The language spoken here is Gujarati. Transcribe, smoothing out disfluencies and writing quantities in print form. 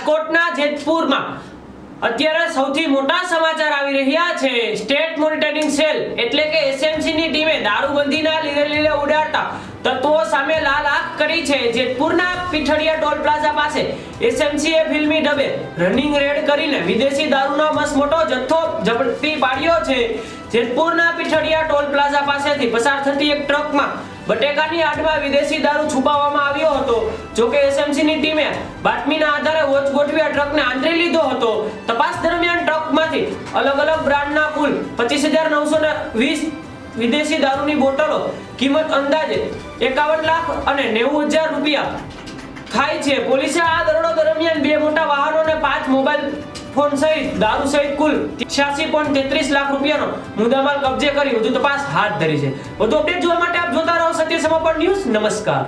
રાજકોટના જેતપુરમાં અત્યારે સૌથી મોટા સમાચાર આવી રહ્યા છે। સ્ટેટ મોનિટરિંગ સેલ એટલે કે એસએમસી ની ટીમે દારૂબંધીના લીલે ઉડાડતા તત્વો સામે લાલ આંખ કરી છે। જેતપુરના પીઠડિયા ટોલ પ્લાઝા પાસે એસએમસીએ ફિલ્મી ઢબે રનિંગ રેડ કરીને વિદેશી દારૂનો મસમોટો જથ્થો ઝડપી પાડ્યો છે। જેતપુરના પીઠડિયા ટોલ પ્લાઝા પાસેથી પસાર થતી એક ટ્રકમાં બટેકાની આડમાં વિદેશી દારૂ છુપાવવામાં આવ્યો હતો। જો કે એસએમસીની ટીમે બાતમીના આધારે વોચ ગોઠવી ટ્રકને આંતરી લીધો હતો। તપાસ દરમિયાન ટ્રકમાંથી અલગ-અલગ બ્રાન્ડના કુલ 25,920 વિદેશી દારૂની બોટલો કિંમત અંદાજે 51 લાખ અને 90,000 રૂપિયા થાય છે। પોલીસે આ દરોડો દરમિયાન 2 મોટા વાહનો અને 5 મોબાઈલ ફોન સહિત દારૂ સહિત કુલ 86.33 લાખ રૂપિયાનો મુદ્દામાલ કબજે કરી વધુ તપાસ હાથ ધરી છે। વધુ અપડેટ જોવા માટે આપ જોતા રહો સત્ય સમાપન ન્યૂઝ। નમસ્કાર।